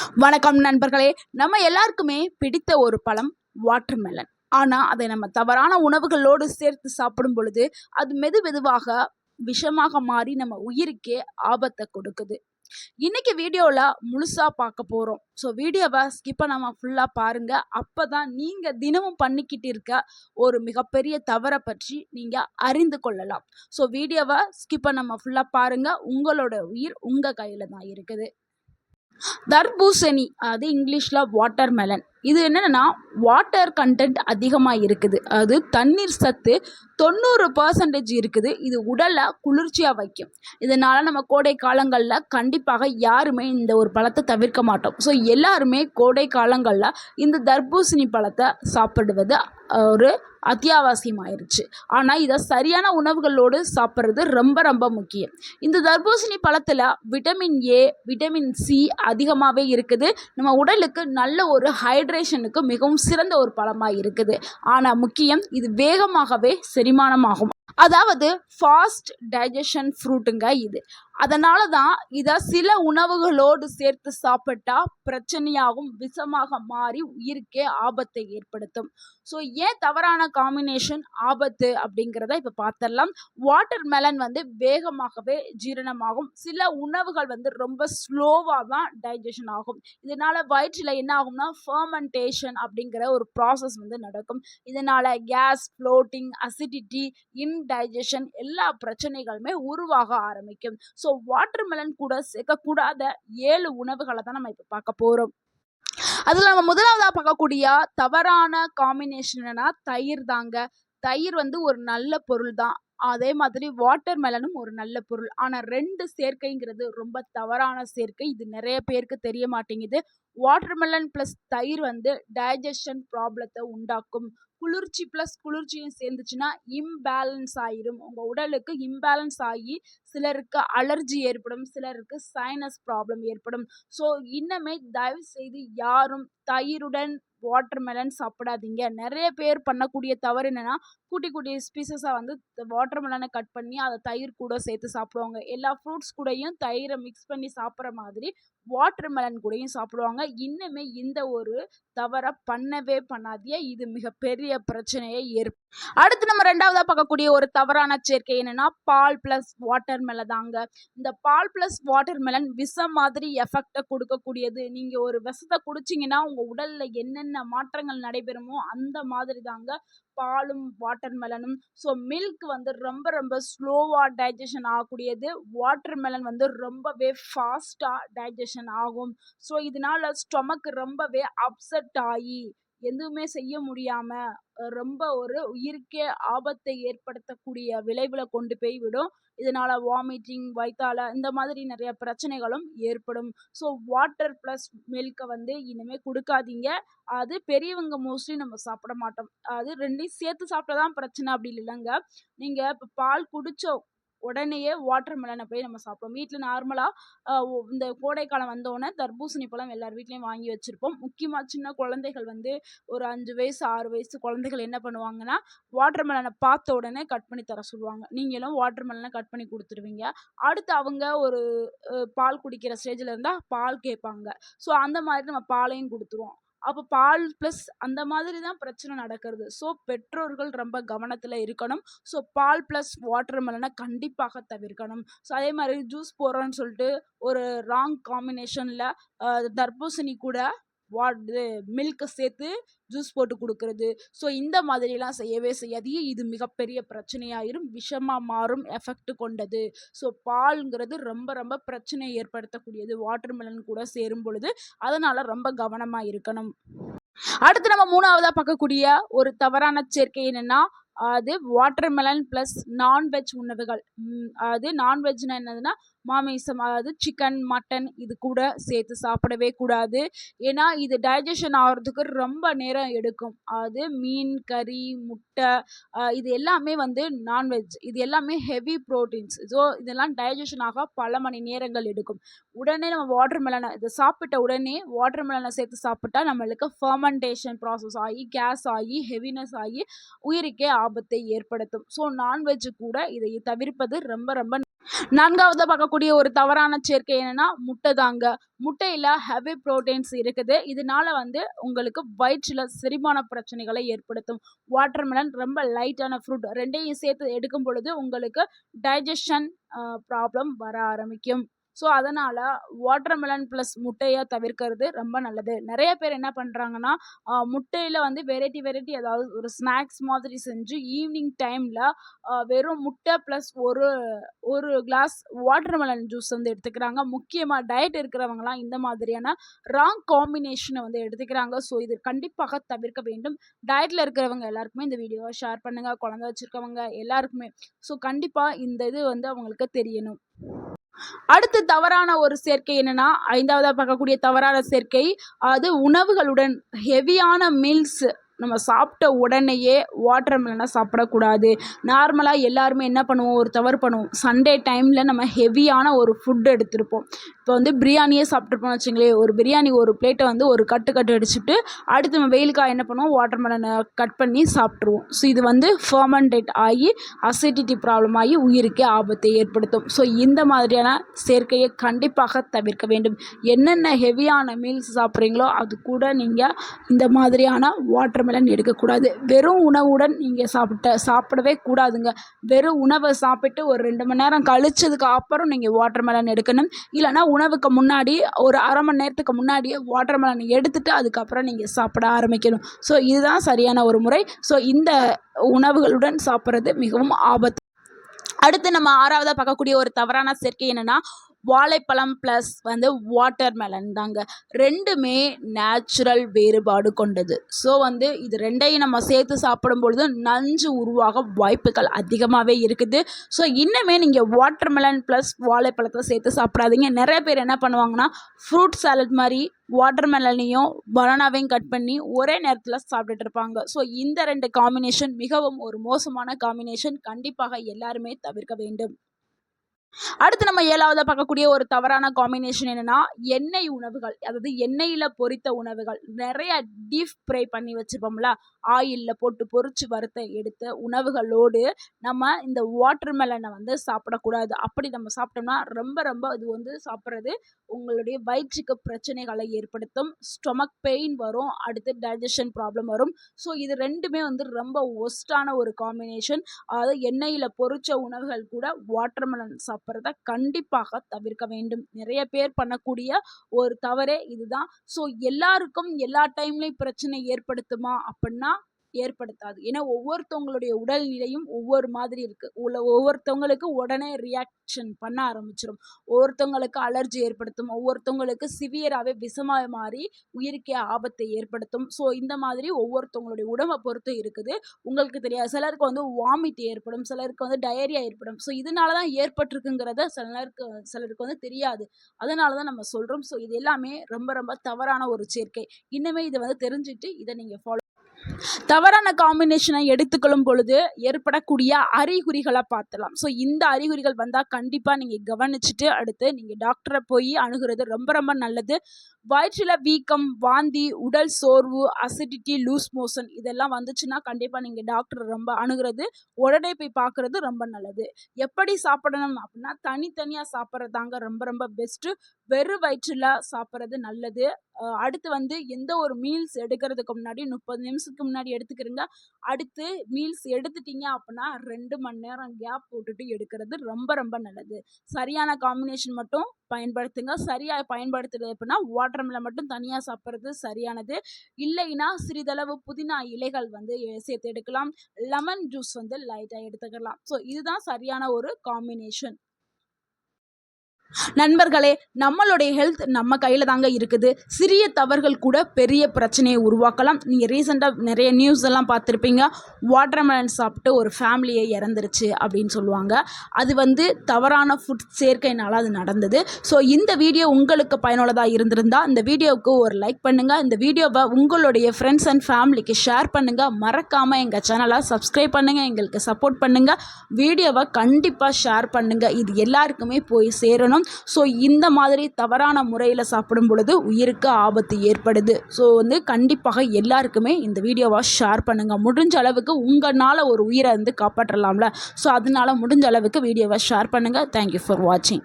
வணக்கம் நண்பர்களே. நம்ம எல்லாருக்குமே பிடித்த ஒரு பழம் வாட்டர்மெலன். ஆனா அதை நம்ம தவறான உணவுகளோடு சேர்த்து சாப்பிடும் பொழுது அது மெதுவாக விஷமாக மாறி நம்ம உயிருக்கே ஆபத்தை கொடுக்குது. இன்னைக்கு வீடியோல முழுசா பார்க்க போறோம். ஸோ வீடியோவை ஸ்கிப் பண்ணாம ஃபுல்லா பாருங்க. அப்பதான் நீங்க தினமும் பண்ணிக்கிட்டு இருக்க ஒரு மிகப்பெரிய தவறை பற்றி நீங்க அறிந்து கொள்ளலாம். ஸோ வீடியோவை ஸ்கிப் பண்ணாம ஃபுல்லா பாருங்க. உங்களோட உயிர் உங்க கையில தான் இருக்குது. தர்பூசணி, அது இங்கிலீஷில் வாட்டர்மெலன். இது என்னென்னா வாட்டர் கண்டென்ட் அதிகமாக இருக்குது. அது தண்ணீர் சத்து 90% இருக்குது. இது உடலை குளிர்ச்சியாக வைக்கும். இதனால் நம்ம கோடை காலங்களில் கண்டிப்பாக யாருமே இந்த ஒரு பழத்தை தவிர்க்க மாட்டோம். ஸோ எல்லாருமே கோடை காலங்களில் இந்த தர்பூசணி பழத்தை சாப்பிடுவது ஒரு அத்தியாவசியமாயிருச்சு. ஆனால் இதை சரியான உணவுகளோடு சாப்பிட்றது ரொம்ப ரொம்ப முக்கியம். இந்த தர்பூசணி பழத்தில் விட்டமின் ஏ, விட்டமின் சி அதிகமாகவே இருக்குது. நம்ம உடலுக்கு நல்ல ஒரு ஹைட்ரேஷனுக்கு மிகவும் சிறந்த ஒரு பழமாக இருக்குது. ஆனால் முக்கியம், இது வேகமாகவே செரிமானமாகும். அதாவது ஃபாஸ்ட் டைஜஷன் ஃப்ரூட்டுங்க இது. அதனால தான் இதை சில உணவுகளோடு சேர்த்து சாப்பிட்டா பிரச்சனையாகும், விஷமாக மாறி உயிருக்கே ஆபத்தை ஏற்படுத்தும். ஸோ ஏன் தவறான காம்பினேஷன் ஆபத்து அப்படிங்கிறத இப்போ பார்த்துடலாம். வாட்டர் மெலன் வேகமாகவே ஜீரணமாகும். சில உணவுகள் ரொம்ப ஸ்லோவாக தான் டைஜஷன் ஆகும். இதனால் வயிற்றில் என்ன ஆகும்னா ஃபர்மெண்டேஷன் அப்படிங்கிற ஒரு ப்ராசஸ் நடக்கும். இதனால் கேஸ், ஃப்ளோட்டிங், அசிடிட்டி, இன்டைஜஷன் எல்லா பிரச்சனைகளுமே உருவாக ஆரம்பிக்கும். ஸோ வாட்டர்மெலன் கூட சேர்க்கக்கூடாத 7 உணவுகளை தான் நம்ம இப்போ பார்க்க போகிறோம். அதில் நம்ம முதலாவதாக பார்க்கக்கூடிய தவறான காம்பினேஷன் என்னன்னா தயிர் தாங்க. தயிர் ஒரு நல்ல பொருள் தான். அதே மாதிரி வாட்டர்மெலனும் ஒரு நல்ல பொருள். ஆனால் 2 சேர்க்கைங்கிறது ரொம்ப தவறான சேர்க்கை. இது நிறைய பேருக்கு தெரிய மாட்டேங்குது. வாட்டர்மெலன் ப்ளஸ் தயிர் டைஜஷன் ப்ராப்ளத்தை உண்டாக்கும். குளிர்ச்சி ப்ளஸ் குளிர்ச்சியும் சேர்ந்துச்சுன்னா இம்பேலன்ஸ் ஆயிரும். உங்கள் உடலுக்கு இம்பேலன்ஸ் ஆகி சிலருக்கு அலர்ஜி ஏற்படும், சிலருக்கு சைனஸ் ப்ராப்ளம் ஏற்படும். ஸோ இன்னமே தயவு செய்து யாரும் தயிருடன் வாட்டர்மெலன் சாப்பிடாதீங்க. நிறைய பேர் பண்ணக்கூடிய தவறு என்னன்னா, குட்டி குட்டி பீசஸாக வாட்டர்மெலனை கட் பண்ணி அதை தயிர் கூட சேர்த்து சாப்பிடுவாங்க. எல்லா ஃப்ரூட்ஸ் கூடயும் தயிரை மிக்ஸ் பண்ணி சாப்பிட்ற மாதிரி வாட்டர்மெலன் கூடயும் சாப்பிடுவாங்க. இன்னுமே இந்த ஒரு தவறை பண்ணவே பண்ணாதீங்க. இது மிகப்பெரிய பிரச்சனையை ஏற்படும். அடுத்து நம்ம 2வதா பார்க்கக்கூடிய ஒரு தவறான சேர்க்கை என்னன்னா பால் பிளஸ் வாட்டர்மெலன் தாங்க. இந்த பால் பிளஸ் வாட்டர்மெலன் விஷம் மாதிரி எஃபெக்டை கொடுக்கக்கூடியது. நீங்க ஒரு விஷத்தை குடிச்சிங்கன்னா உங்க உடல்ல என்னென்ன மாற்றங்கள் நடைபெறுமோ அந்த மாதிரி தாங்க பாலும் வாட்டர்மெலனும். ஸோ மில்க் ரொம்ப ரொம்ப ஸ்லோவாக டைஜஷன் ஆகக்கூடியது. வாட்டர்மெலன் ரொம்பவே ஃபாஸ்ட்டாக டைஜஷன் ஆகும். ஸோ இதனால ஸ்டொமக் ரொம்பவே அப்செட் ஆகி எதுவுமே செய்ய முடியாம ரொம்ப ஒரு உயிருக்கே ஆபத்தை ஏற்படுத்தக்கூடிய விளைவுல கொண்டு போய் விடும். இதனால வாமிட்டிங், வயித்தால இந்த மாதிரி நிறைய பிரச்சனைகளும் ஏற்படும். ஸோ வாட்டர் ப்ளஸ் மில்கை இனிமேல் கொடுக்காதீங்க. அது பெரியவங்க மோஸ்ட்லி நம்ம சாப்பிட மாட்டோம். அது 2யும் சேர்த்து சாப்பிட்டா தான் பிரச்சனை அப்படி இல்லைங்க. நீங்கள் இப்போ பால் குடிச்ச உடனேயே வாட்டர்மெலனை போய் நம்ம சாப்பிடுவோம். வீட்டில் நார்மலாக இந்த கோடைக்காலம் வந்தோடனே தர்பூசணி பழம் எல்லார் வீட்லேயும் வாங்கி வச்சுருப்போம். முக்கியமாக சின்ன குழந்தைகள் ஒரு 5 வயசு 6 வயசு குழந்தைகள் என்ன பண்ணுவாங்கன்னா வாட்டர்மெலனை பார்த்த உடனே கட் பண்ணி தர சொல்லுவாங்க. நீங்களும் வாட்டர்மெலனை கட் பண்ணி கொடுத்துருவீங்க. அடுத்து அவங்க ஒரு பால் குடிக்கிற ஸ்டேஜில் இருந்தால் பால் கேட்பாங்க. ஸோ அந்த மாதிரி நம்ம பாலையும் கொடுத்துருவோம். அப்போ பால் ப்ளஸ் அந்த மாதிரி தான் பிரச்சனை நடக்கிறது. ஸோ பெற்றோர்கள் ரொம்ப கவனத்தில் இருக்கணும். ஸோ பால் ப்ளஸ் வாட்டர்மெலனை கண்டிப்பாக தவிர்க்கணும். ஸோ அதே மாதிரி ஜூஸ் போடுறோன்னு சொல்லிட்டு ஒரு ராங் காம்பினேஷனில் தர்பூசணி கூட மில்கை சேர்த்து ஜூஸ் போட்டு கொடுக்கறது. ஸோ இந்த மாதிரிலாம் செய்யவே செய்யாதீங்க. இது மிகப்பெரிய பிரச்சனையாயிரும், விஷமாக மாறும் எஃபெக்ட் கொண்டது. ஸோ பால்ங்கிறது ரொம்ப ரொம்ப பிரச்சனையை ஏற்படுத்தக்கூடியது வாட்டர்மெலன் கூட சேரும் பொழுது. அதனால் ரொம்ப கவனமாக இருக்கணும். அடுத்து நம்ம 3வதா பார்க்கக்கூடிய ஒரு தவறான சேர்க்கை என்னென்னா அது வாட்டர்மெலன் ப்ளஸ் நான்வெஜ் உணவுகள். அது நான்வெஜ்னா என்னதுன்னா மாமிசம், அதாவது சிக்கன், மட்டன் இது கூட சேர்த்து சாப்பிடவே கூடாது. ஏன்னா இது டைஜஷன் ஆகிறதுக்கு ரொம்ப நேரம் எடுக்கும். அது மீன், கறி, முட்டை இது எல்லாமே நான்வெஜ். இது எல்லாமே ஹெவி ப்ரோட்டீன்ஸ். ஸோ இதெல்லாம் டைஜஷன் ஆக பல மணி நேரங்கள் எடுக்கும். உடனே நம்ம வாட்டர்மெலனை இதை சாப்பிட்ட உடனே வாட்டர்மெலனை சேர்த்து சாப்பிட்டா நம்மளுக்கு ஃபர்மெண்டேஷன் ப்ராசஸ் ஆகி கேஸ் ஆகி ஹெவினஸ் ஆகி உயிருக்கே ஆபத்தை ஏற்படுத்தும். ஸோ நான்வெஜ் கூட இதை தவிர்ப்பது ரொம்ப ரொம்ப நான்காவதா பார்க்கக்கூடிய ஒரு தவறான சேர்க்கை என்னன்னா முட்டை தாங்க. முட்டையில ஹெவி புரோட்டீன்ஸ் இருக்குது. இதனால வந்து உங்களுக்கு வயிற்றில செரிமான பிரச்சனைகளை ஏற்படுத்தும். வாட்டர்மெலன் ரொம்ப லைட்டான ஃப்ரூட். 2யும் சேர்த்து எடுக்கும் பொழுது உங்களுக்கு டைஜஷன் ப்ராப்ளம் வர ஆரம்பிக்கும். ஸோ அதனால் வாட்டர்மெலன் ப்ளஸ் முட்டையை தவிர்க்கிறது ரொம்ப நல்லது. நிறைய பேர் என்ன பண்ணுறாங்கன்னா, முட்டையில் வந்து வெரைட்டி அதாவது ஒரு ஸ்நாக்ஸ் மாதிரி செஞ்சு ஈவினிங் டைமில் வெறும் முட்டை ப்ளஸ் ஒரு கிளாஸ் வாட்டர்மெலன் ஜூஸ் வந்து எடுத்துக்கிறாங்க. முக்கியமாக டயட் இருக்கிறவங்கலாம் இந்த மாதிரியான ராங் காம்பினேஷனை வந்து எடுத்துக்கிறாங்க. ஸோ இது கண்டிப்பாக தவிர்க்க வேண்டும். டயட்டில் இருக்கிறவங்க எல்லாருக்குமே இந்த வீடியோவை ஷேர் பண்ணுங்கள். குழந்தை வச்சுருக்கவங்க எல்லாருக்குமே. ஸோ கண்டிப்பாக இந்த இது வந்து அவங்களுக்கு தெரியணும். அடுத்து தவறான ஒரு சேர்க்கை என்னன்னா, 5வதா பார்க்கக்கூடிய தவறான சேர்க்கை, அது உணவுகளுடன் ஹெவியான மீல்ஸ் நம்ம சாப்பிட்ட உடனேயே வாட்டர்மெலனை சாப்பிடக்கூடாது. நார்மலாக எல்லாருமே என்ன பண்ணுவோம், ஒரு தவறு பண்ணுவோம். சண்டே டைமில் நம்ம ஹெவியான ஒரு ஃபுட் எடுத்திருப்போம். இப்போ வந்து பிரியாணியே சாப்பிட்ருப்போம்னு வச்சுங்களேன். ஒரு பிரியாணி ஒரு பிளேட்டை வந்து ஒரு கட்டு அடிச்சுட்டு அடுத்து நம்ம வெயிலுக்காக என்ன பண்ணுவோம், வாட்டர்மெலனை கட் பண்ணி சாப்பிட்ருவோம். ஸோ இது வந்து ஃபர்மெண்டேட் ஆகி அசிடிட்டி ப்ராப்ளம் ஆகி உயிருக்கே ஆபத்தை ஏற்படுத்தும். ஸோ இந்த மாதிரியான சேர்க்கையை கண்டிப்பாக தவிர்க்க வேண்டும். என்னென்ன ஹெவியான மீல்ஸ் சாப்பிட்றீங்களோ அது கூட நீங்கள் இந்த மாதிரியான வாட்டர்மெலன் எடுக்கக்கூடாது. வெறும் உணவுடன் நீங்கள் சாப்பிடவே கூடாதுங்க. வெறும் உணவை சாப்பிட்டு ஒரு 2 மணி நேரம் கழிச்சதுக்கு அப்புறம் நீங்கள் வாட்டர்மெலன் எடுக்கணும். இல்லைனா உணவுக்கு முன்னாடி ஒரு அரை மணி நேரத்துக்கு முன்னாடியே வாட்டர்மெலன் எடுத்துட்டு அதுக்கப்புறம் நீங்கள் சாப்பிட ஆரம்பிக்கணும். ஸோ இதுதான் சரியான ஒரு முறை. ஸோ இந்த உணவுகளுடன் சாப்பிட்றது மிகவும் ஆபத்து. அடுத்து நம்ம 6வதா பார்க்கக்கூடிய ஒரு தவறான சேர்க்கை என்னன்னா, வாழைப்பழம் ப்ளஸ் வந்து வாட்டர்மெலன் தாங்க. 2மே நேச்சுரல் வேறுபாடு கொண்டது. ஸோ வந்து இது 2யும் நம்ம சேர்த்து சாப்பிடும் பொழுது நஞ்சு உருவாக வாய்ப்புகள் அதிகமாகவே இருக்குது. ஸோ இன்னுமே நீங்கள் வாட்டர்மெலன் ப்ளஸ் வாழைப்பழத்தை சேர்த்து சாப்பிடாதீங்க. நிறைய பேர் என்ன பண்ணுவாங்கன்னா, ஃப்ரூட் சாலட் மாதிரி வாட்டர்மெலனையும் பனானாவையும் கட் பண்ணி ஒரே நேரத்தில் சாப்பிட்டுட்டு இருப்பாங்க. ஸோ இந்த 2 காம்பினேஷன் மிகவும் ஒரு மோசமான காம்பினேஷன். கண்டிப்பாக எல்லாருமே தவிர்க்க வேண்டும். அடுத்து நம்ம 7வதா பார்க்கக்கூடிய ஒரு தவறான காம்பினேஷன் என்னன்னா, எண்ணெய் உணவுகள். அதாவது எண்ணெயில் பொரித்த உணவுகள். நிறைய டீப் ஃப்ரை பண்ணி வச்சுருப்போம்ல, ஆயிலில் போட்டு பொரிச்சு வறுத்த எடுத்த உணவுகளோடு நம்ம இந்த வாட்டர்மெலனை வந்து சாப்பிடக்கூடாது. அப்படி நம்ம சாப்பிட்டோம்னா ரொம்ப இது வந்து சாப்பிட்றது உங்களுடைய வயிற்றுக்கு பிரச்சனைகளை ஏற்படுத்தும். ஸ்டொமக் பெயின் வரும். அடுத்து டைஜஷன் ப்ராப்ளம் வரும். ஸோ இது 2மே வந்து ரொம்ப ஒஸ்ட்டான ஒரு காம்பினேஷன். அதாவது எண்ணெயில் பொரிச்ச உணவுகள் கூட வாட்டர்மெலன் சாப்பிட்றத கண்டிப்பாக தவிர்க்க வேண்டும். நிறைய பேர் பண்ணக்கூடிய ஒரு தவறே இதுதான். ஸோ எல்லாருக்கும் எல்லா டைம்லையும் பிரச்சனை ஏற்படுத்துமா அப்படின்னா ஏற்படுத்தாது. ஏன்னா ஒவ்வொருத்தவங்களுடைய உடல்நிலையும் ஒவ்வொரு மாதிரி இருக்குது. ஒவ்வொருத்தவங்களுக்கு உடனே ரியாக்ஷன் பண்ண ஆரம்பிச்சிடும். ஒவ்வொருத்தவங்களுக்கு அலர்ஜி ஏற்படுத்தும். ஒவ்வொருத்தவங்களுக்கு சிவியராகவே விஷமாக மாறி உயிருக்கே ஆபத்தை ஏற்படுத்தும். ஸோ இந்த மாதிரி ஒவ்வொருத்தவங்களுடைய உடம்பை பொறுத்து இருக்குது. உங்களுக்கு தெரியாது. சிலருக்கு வந்து வாமிட் ஏற்படும், சிலருக்கு வந்து டயரியா ஏற்படும். ஸோ இதனால தான் ஏற்பட்டிருக்குங்கிறத சிலருக்கு வந்து தெரியாது. அதனால தான் நம்ம சொல்கிறோம். ஸோ இது எல்லாமே ரொம்ப தவறான ஒரு சேர்க்கை. இன்னுமே இதை வந்து தெரிஞ்சுட்டு இதை நீங்கள் ஃபாலோ தவறான காம்பினேஷனை எடுத்துக்கொள்ளும் பொழுது ஏற்படக்கூடிய அறிகுறிகளை பார்த்துலாம். ஸோ இந்த அறிகுறிகள் வந்தால் கண்டிப்பாக நீங்கள் கவனிச்சுட்டு அடுத்து நீங்கள் டாக்டரை போய் அணுகிறது ரொம்ப நல்லது. வயிற்றில் வீக்கம், வாந்தி, உடல் சோர்வு, அசிடிட்டி, லூஸ் மோஷன் இதெல்லாம் வந்துச்சுன்னா கண்டிப்பாக நீங்கள் டாக்டர் ரொம்ப அணுகிறது உடனே போய் பார்க்குறது ரொம்ப நல்லது. எப்படி சாப்பிடணும் அப்படின்னா, தனித்தனியாக சாப்பிட்றது தாங்க ரொம்ப பெஸ்ட்டு. வெறும் வயிற்றில் சாப்பிட்றது நல்லது. அடுத்து வந்து எந்த ஒரு மீல்ஸ் எடுக்கிறதுக்கு முன்னாடி 30 நிமிஷத்துக்கு முன்னாடி எடுத்துக்கிறீங்க. அடுத்து மீல்ஸ் எடுத்துட்டீங்க அப்படின்னா 2 மணி நேரம் கேப் போட்டுட்டு எடுக்கிறது ரொம்ப நல்லது. சரியான காம்பினேஷன் மட்டும் பயன்படுத்துங்க. சரியாக பயன்படுத்துறது அப்படின்னா வாட்டர்மெலன் மட்டும் தனியாக சாப்பிட்றது சரியானது. இல்லைன்னா சிறிதளவு புதினா இலைகள் வந்து சேர்த்து எடுக்கலாம். லெமன் ஜூஸ் வந்து லைட்டாக எடுத்துக்கலாம். ஸோ இதுதான் சரியான ஒரு காம்பினேஷன். நண்பர்களே, நம்மளுடைய ஹெல்த் நம்ம கையில் தாங்க இருக்குது. சிறிய தவறுகள் கூட பெரிய பிரச்சனையை உருவாக்கலாம். நீங்கள் ரீசெண்டாக நிறைய நியூஸ் எல்லாம் பார்த்துருப்பீங்க. வாட்டர்மெலன் சாப்பிட்டு ஒரு ஃபேமிலியை இறந்துருச்சு அப்படின்னு சொல்லுவாங்க. அது வந்து தவறான ஃபுட் சேர்க்கையினால அது நடந்தது. ஸோ இந்த வீடியோ உங்களுக்கு பயனுள்ளதாக இருந்திருந்தால் இந்த வீடியோவுக்கு ஒரு லைக் பண்ணுங்கள். இந்த வீடியோவை உங்களுடைய ஃப்ரெண்ட்ஸ் அண்ட் ஃபேமிலிக்கு ஷேர் பண்ணுங்கள். மறக்காமல் எங்கள் சேனலை சப்ஸ்கிரைப் பண்ணுங்கள். எங்களுக்கு சப்போர்ட் பண்ணுங்கள். வீடியோவை கண்டிப்பாக ஷேர் பண்ணுங்கள். இது எல்லாருக்குமே போய் சேரணும். சாப்பிடணும். ஸோ இந்த மாதிரி தவறான முறையில் சாப்பிடும் பொழுது உயிருக்கு ஆபத்து ஏற்படுது. ஸோ கண்டிப்பாக எல்லாருக்குமே இந்த வீடியோவை ஷேர் பண்ணுங்கள். முடிஞ்ச அளவுக்கு உங்களால் ஒரு உயிரை காப்பாற்றலாம்ல. ஸோ அதனால முடிஞ்ச அளவுக்கு வீடியோவை ஷேர் பண்ணுங்கள். தேங்க்யூ ஃபார் வாட்சிங்.